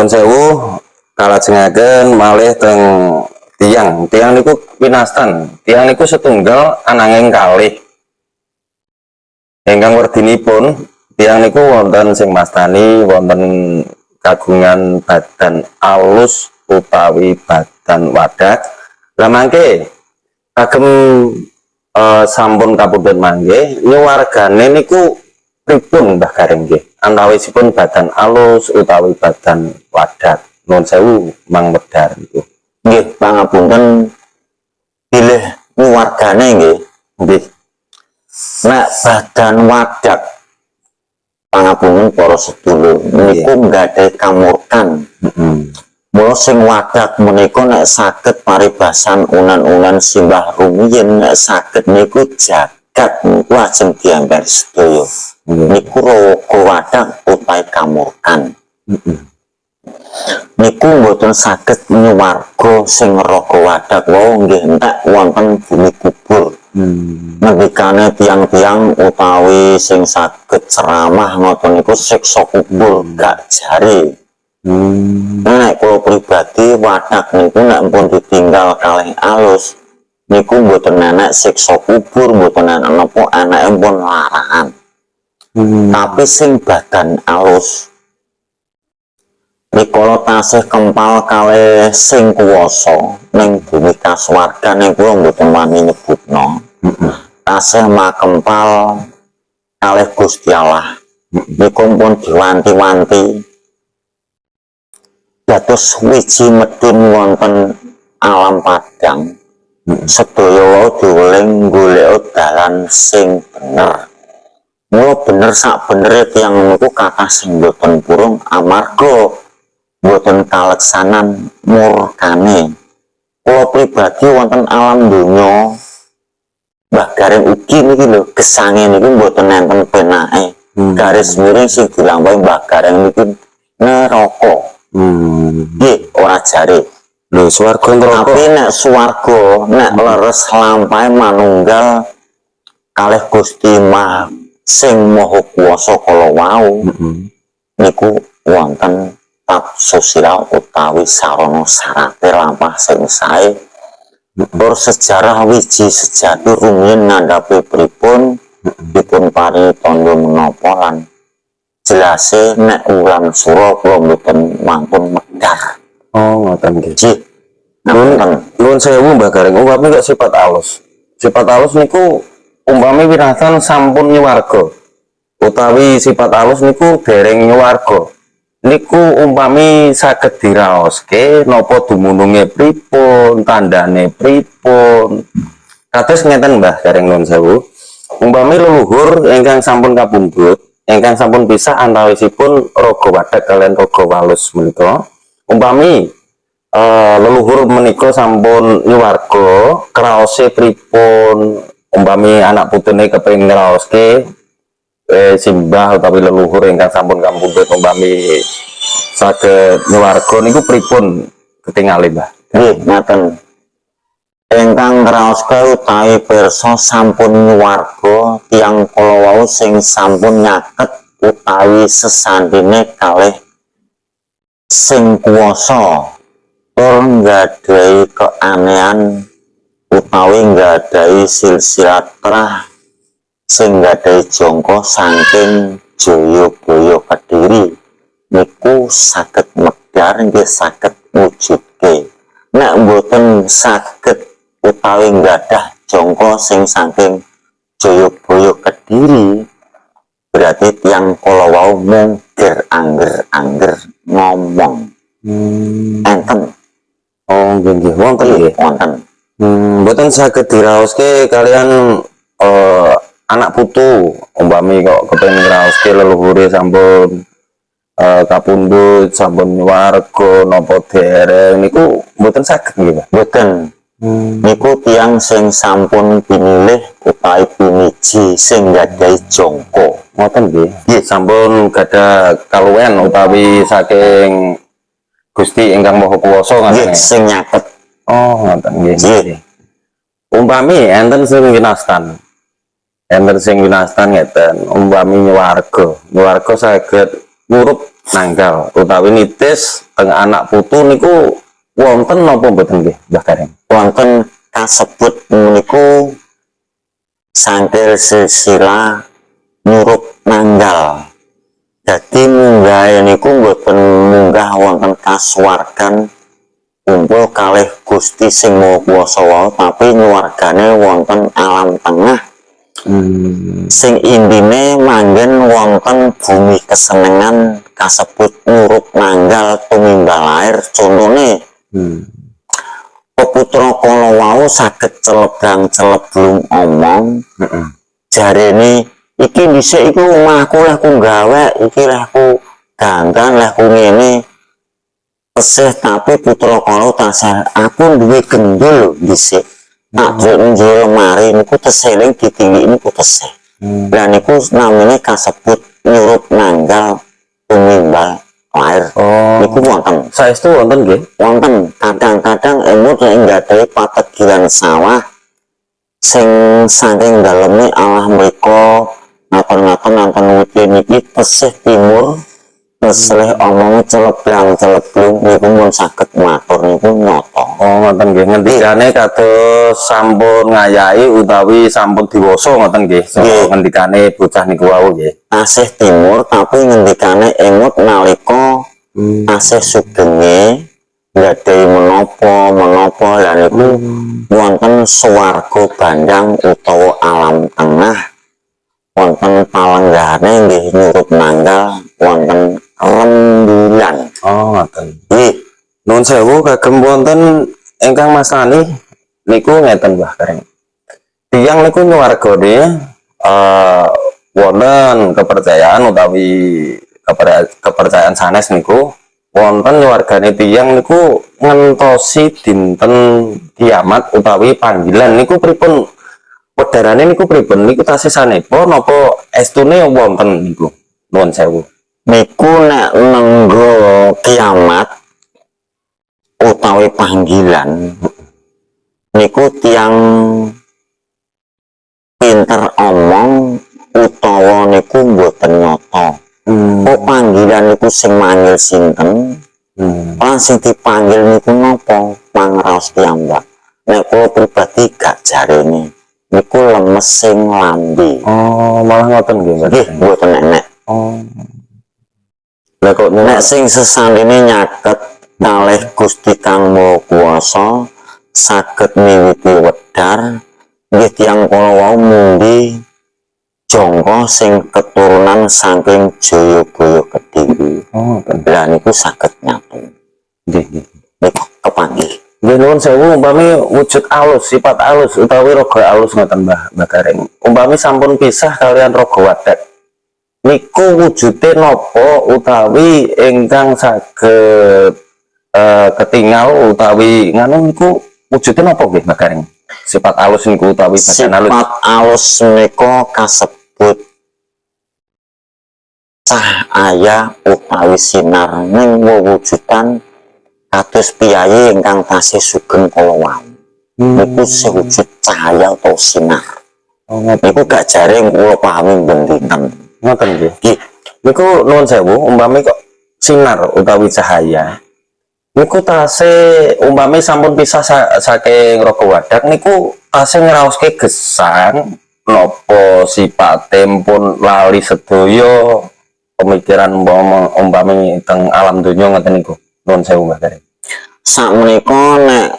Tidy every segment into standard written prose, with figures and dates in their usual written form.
nuwun sewu kalajengaken malih teng tiang niku pinastan. Tiang niku setunggal ananging kalih. Ingkang werdinipun tiang niku wonten sing mastani wonten kagungan badan alus utawi badan wadak. Lah mangke kagem sampun kapundhut mangke nyuwargane niku pripun Mbah Gareng nggih? Antawisipun badan alus utawi badan wadak. Nuwun sewu Mang Medar niku. Nggih, pangapunten bilih nyuwargane nggih. Nggih. Nek badan wadak pangapunten para sedulur niku nggadahi kamurkan. Mula sing wadak menika nek saged paribasan unan-unan simbah rumiyin nek saged niku jagat niku ajeng diambar sedaya. Niku raga wadak utawi kamurkan. Niku mboten saged nyuwarga sing raga wadak wau nggih entek wonten bumi kubur. Ngendikane tiang-tiang utawi sing saged ceramah ngoten niku siksa kubur gak jare. Nek kula pribadi wadak niku nek pun ditinggal kalih alus niku mboten enek siksa kubur, mboten enek napa anake pun larangan. Tapi sing badan alus mikala tasih kempal kalih sing kuwasa ning bumi kasuwargan ning kula mboten wani nyebutno. Tasih makempal kalih Gusti Allah. Niku pun diwanti-wanti dados wiji medun wonten alam padang. Sedaya wau diweling golek dalan sing bener. Mula bener sak benere tiyang niku kathah sing boten purung amarga boten kaleksanan murkane. Kula pribadi wonten alam donya Mbah Gareng ugi niki lho gesange niku boten nenten penake. Garis miring sing dilampahi Mbah Gareng niku neraka. Nggih, ora jare. Lho swarga neraka. Tapi nek swarga nek leres lampahe manunggal kalih Gusti sing maha kuwasa kala wau niku wonten tab sosial utawi sarana sarate lampah sing sae. Tur sejarah wiji sejati rumiyin ngandhapi pripun dipun paringi tandha menapa lan jelase nek ulang sura kula mboten mangkun medar. Oh ngoten nggih. Nuwun sewu Mbah Gareng umpami kok sifat alus. Sifat alus niku umpami wirasan sampun nyuwarga utawi sifat alus niku dereng nyuwarga niku umpami saged diraoske napa dumununge pripun tandane pripun kados ngeten Mbah Gareng nuwun sewu umpami leluhur ingkang sampun kapundhut ingkang sampun pisah antawisipun raga wadak kaliyan raga walus menika umpami leluhur menika sampun nyuwarga kraose pripun umpami anak putune kepengin ngraoske simbah utawi leluhur ingkang sampun kapundhut umpami saged nyuwarga niku pripun ketingali Mbah? Nggih, ngaten. Ingkang ngraoske utawi pirsa sampun nyuwarga tiyang kala wau sing sampun nyaket utawi sesandine kalih sing kuwasa tur nggadahi keanehan utawi nggadahi silsilaturah sing nggadahi jangka saking Jayabaya Kediri niku saged medhar nggih saged wujudke. Nek mboten saged utawi nggadah jangka sing saking Jayabaya Kediri berarti tiyang kala wau mung angger-angger ngomong. Enten. Oh nggih wonten nggih. Wonten. Mboten saged diraoske kalian anak putu umpami kok kepengin ngraoske leluhure sampun kapundhut sampun nyuwarga napa dereng niku mboten saged nggih Pak. Mboten. Niku tiyang sing sampun pinilih utawi piniji sing nggadahi jangka. Ngoten nggih. Nggih sampun gadah kaluwen utawi saking Gusti ingkang Maha Kuwasa nggih sing nyaket. Oh ngoten nggih. Umpami enten sing winastan. Enten sing winastan ngeten, umpami nyuwarga saged ngurup nanggal utawi nitis teng anak putu niku wonten napa mboten nggih Mbah Gareng? Wonten kasebut niku sangkil silsila nyurup nanggal. Jadi munggah niku mboten munggah wonten kasuwargan kumpul kalih Gusti sing Maha Kuwasa wau, tapi nyuwargane wonten alam tengah. Sing intine manggen wonten bumi kesenengan kasebut nyurup nanggal tumingal lair. Contone peputra kala wau saged celebang celeblung omong. Jarene iki dhisik iku omahku leh ku gawe, iki leh ku dandan leh ku ngene. Tesih tapi putra kala tansah aku duwe gendul dhisik. Tak njero lemari niku teseling ditinggi niku tesih. Lah niku namine kasebut nyurup nanggal tumingal lair. Niku wonten. Saestu wonten nggih? Wonten. Kadang-kadang emut lek nggadhahi pategilan sawah sing saking daleme Allah mriko ngaton-ngaton nonton wit niki tesih timur tesleh omong celeblang-celeblung niku mun saged matur niku nyata. Ngoten nggih, ngendikane kados sampun ngayahi utawi sampun diwasa ngoten nggih. Ngendikane bocah niku wau nggih. Tasih timur tapi ngendikane emut nalika tasih sugenge nggadahi menapa lan niku wonten swarga bandang utawa alam tengah. Wonten palenggahane nggih nyurup nanggal wonten rembulan. Ngoten. Nggih. Nuwun sewu kagem wonten ingkang masani niku ngeten Mbah Gareng. Tiyang niku nyuwargane wonten kepercayaan utawi kepercayaan sanes niku wonten nyuwargane tiyang niku ngentosi dinten kiamat utawi panggilan niku pripun wedharane niku pripun niku tasih sanepa napa estune wonten niku nuwun sewu. Niku nek nenggo kiamat utawi panggilan niku tiang pinter omong utawa niku mboten nyata. Panggilan niku sing manggil sinten? Lan sing dipanggil niku napa? Pangraos piyambak. Nek kula pribadi gak jarene niku lemes sing lambe. Malah ngoten nggih Mbah. Nggih, mboten enek. Lah kok Nek sing sesandine nyaket kalih Gusti Kang Maha Kuwasa saged miwiti wedhar nggih tiyang kala wau mundi jangka sing keturunan saking Jayabaya Kediri. Lah niku saged nyatu. Nggih. Niku kepanggih. Nggih nuwun sewu umpami wujud alus, sifat alus utawi raga alus ngoten Mbah Gareng. Umpami sampun pisah kalian raga wadhak. Niku wujude napa utawi ingkang saged ketinggal utawi nganu niku wujude napa nggih Mbah Gareng? Sifat alus niku utawi badan alus. Sifat alus menika kasebut cahaya utawi sinar ning wujudan kados piyayi ingkang tasih sugeng kala wau. Niku sewujud cahaya atau sinar. Niku gak jaring kula pahami bendinten. Ngoten nggih. Niku nuwun sewu umpami kok sinar utawi cahaya. Niku tasih umpami sampun pisah saking raga wadhak niku tasih ngraoske gesang napa sipate pun lali sedaya pemikiran umpami teng alam donya ngoten niku. Nuwun sewu Mbah Gareng. Sakmenika nek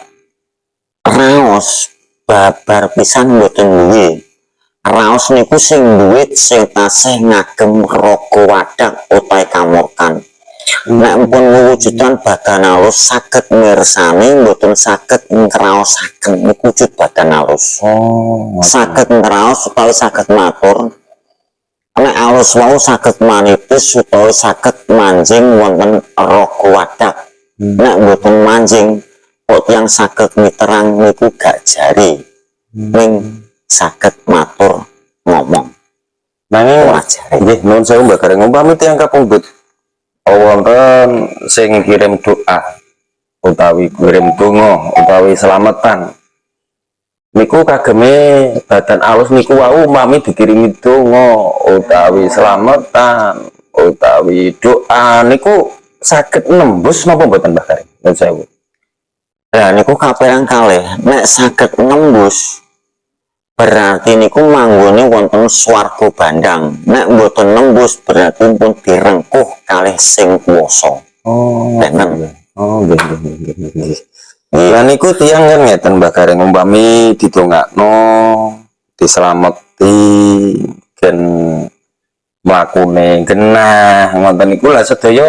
raos babar pisan mboten duwe. Raos niku sing duwe sing tasih ngagem raga wadhak utawi kamurkan. Nek pun wujudan badan alus saged mirsani mboten saged ngraosaken niku wujud badan alus. Saged ngraos utawi saged matur. Nek alus wau saged manitis utawi saged manjing wonten raga wadhak. Nek mboten manjing kok tiyang saged miterang niku gak jari. Ning saged matur ngomong. Nanging nggih nuwun sewu Mbah Gareng umpami tiyang kapundhut wonten sing kirim doa utawi kirim donga utawi selamatan niku kageme badan alus niku wau umpami dikirimi donga utawi selamatan utawi doa niku saged nembus napa mboten Mbah Karing? Nuwun sewu. Lah niku kaperang kalih, nek saged nembus berarti niku manggone wonten swarga bandang. Nek mboten nembus berarti pun direngkuh kalih sing kuwasa. Oh, Benten. oh, nggih. Lah niku tiyang kan ngeten Mbah Karing umpami didongakno dislameti gen mlakune genah ngoten niku lah sedaya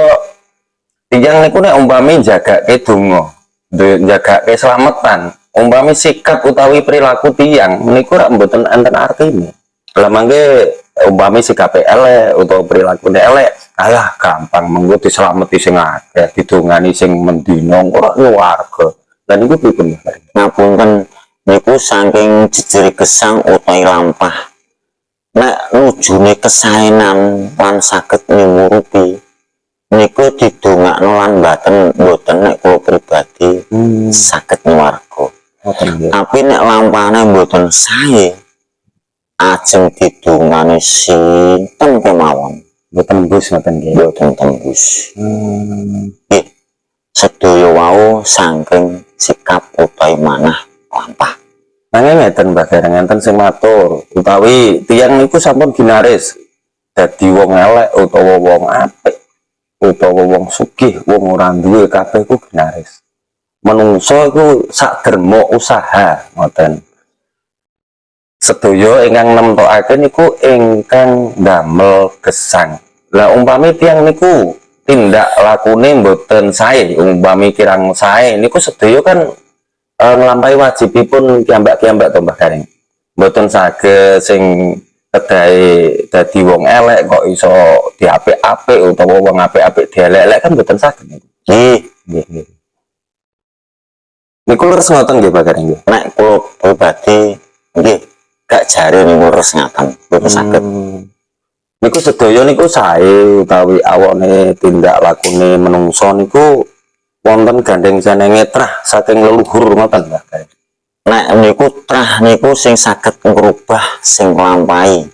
tiyang niku nek umpami jagake donga, jagake slametan, umpami sikap utawi perilaku tiyang niku rak mboten enten artine. Lah mangke umpami sikape elek utawa perilaku elek, alah gampang mengko dislameti sing akeh, didongani sing mendina ora warga. Lah niku pripun Mbah? Ngapunten niku saking jejere gesang utawi lampah. Nek nujune kesaenan lan saged mimurupi niku didongakno lan mboten nek kula pribadi saged nyuwarga. Tapi nek lampahane mboten sae ajeng didongani sinten kemawon Mboten tembus ngoten nggih. mboten tembus. Nggih, sedaya wau saking sikap utawi manah lampah. Nanging ngeten Mbah Gareng enten sing matur utawi tiyang niku sampun ginaris dadi wong elek utawa wong apik utawa wong sugih wong ora duwe kabeh ku ginaris. Menungso iku sak derma usaha ngoten. Sedaya ingkang nemtokake niku ingkang ndamel gesang. Lah umpami tiyang niku tindak lakune mboten sae, umpami kirang sae niku sedaya kan nglampahi wajibipun kiambak-kiambak to Mbah Gareng. Mboten saged sing kedahe dadi wong elek kok iso diapik-apik utawa wong apik-apik dielek-elek kan mboten saged niku. Nggih. Niku leres ngoten nggih Mbah Gareng nggih. Nek kula pribadi nggih gak jare niku leres ngaten mboten saged. Niku sedaya niku sae utawi awone tindak lakune menungso niku wonten gandeng jenenge trah saking leluhur ngoten Mbah Gareng. Nek niku trah niku sing saged ngrubah sing nglampahi.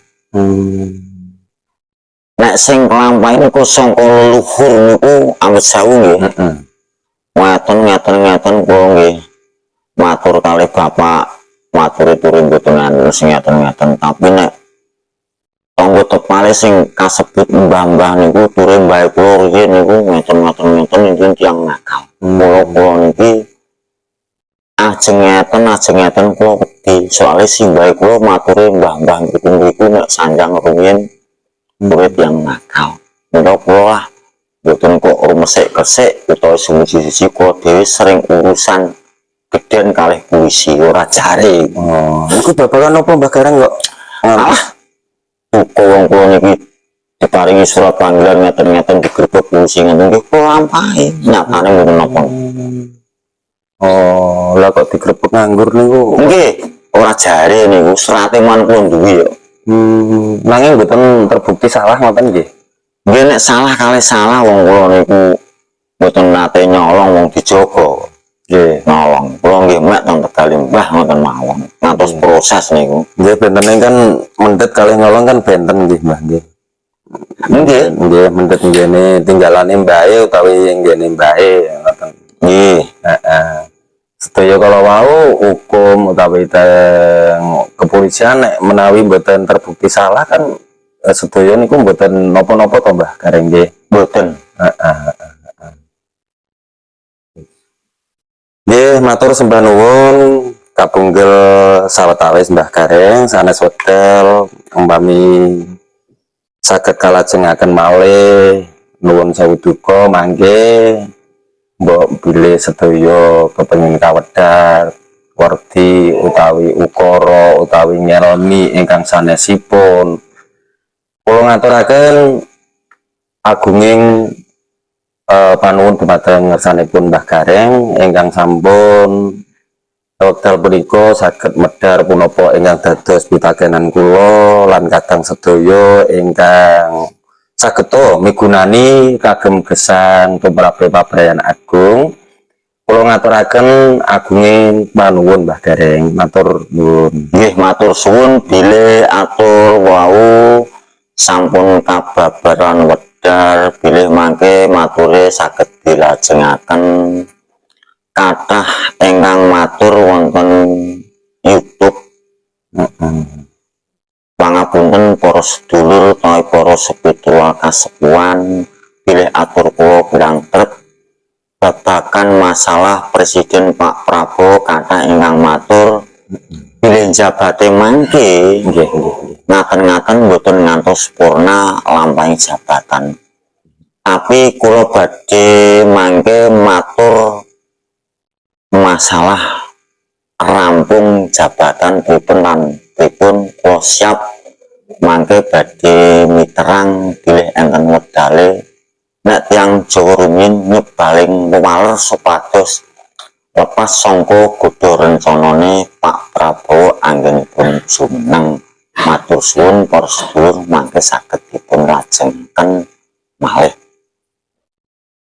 Nek sing nglampahi niku sangka leluhur niku awit sewu nggih. Ngeten kula nggih matur kalih bapak, matur turun mboten sing ngeten tapi nek tangga tepale sing kasebut mbah-mbah niku turun mbae kula riyen niku ngeten niku tiyang nakal. Kula niki ajeng ngeten kula wedi soalé simbah kula maturi mbah-mbah niku nek sanjang rumiyin kuwi tiyang nakal. Mula kula mboten kok rumesik-kesik utawa siji-siji kula dhewe sering urusan gedhen kalih puisi ora jare. Oh, niku babagan apa Mbah Gareng kok? Buka wong kula niki diparingi surat panggilan ngeten-ngeten digrebek puisi ngeten nggih kula lampahi nyatane mboten napa. Oh, lah kok digrebek nganggur niku? Nggih, ora jare niku serate man kula duwe yo. Nanging mboten terbukti salah ngoten nggih. Nggih nek salah kalih salah wong kula niku mboten nate nyolong wong dijogo. Nggih, nolong. Kula nggih mek teng Tegal Mbah ngoten mawon. Ngantos proses niku. Nggih bentene kan mendet kalih nyolong kan benten nggih Mbah nggih. Nggih mendet nggene tinggalane mbahe utawi nggene mbahe ngoten. Nggih, Heeh. Sedaya kalau wau hukum utawi teng kepolisian nek menawi mboten terbukti salah kan sedaya niku mboten napa-napa to Mbah Gareng nggih. mboten. Nggih, matur sembah nuwun kapunggel sawetawis Mbah Gareng sanes wekdal umpami saged kalajengaken malih nuwun sewu duka mangke mbok bilih sedaya kepengin kawedhar werdi utawi ukara utawi nyelmi ingkang sanesipun kula ngaturaken agunging panuwun dumateng ngersanipun Mbah Gareng ingkang sampun wekdal punika saged medhar punapa ingkang dados pitakenan kula lan kadang sedaya ingkang saged migunani kagem gesang tumrap pabrayan agung. Kula ngaturaken agunging panuwun Mbah Gareng, matur nuwun. Nggih matur suwun bilih atur wau sampun kababaran sekedar bilih mangke mature saged dilajengaken kathah ingkang matur wonten YouTube. Pangapunten para sedulur utawi para spiritual kasepuhan, bilih atur kula kirang trep babagan masalah Presiden Pak Prabowo kathah ingkang matur bilih jabate mangke ngaten-ngaten boten ngantos purna lampahi jabatan. Tapi kula badhe mangke matur masalah rampung jabatan pripun lan pripun kula siap mangke badhe miterang bilih enten wedale nek tiyang Jawa rumiyin nyebaling waler supados lepas sangka godha rencanane Pak Prabowo anggenipun jumeneng. Matur suwun para sedulur mangke saged dipun lajengaken malih.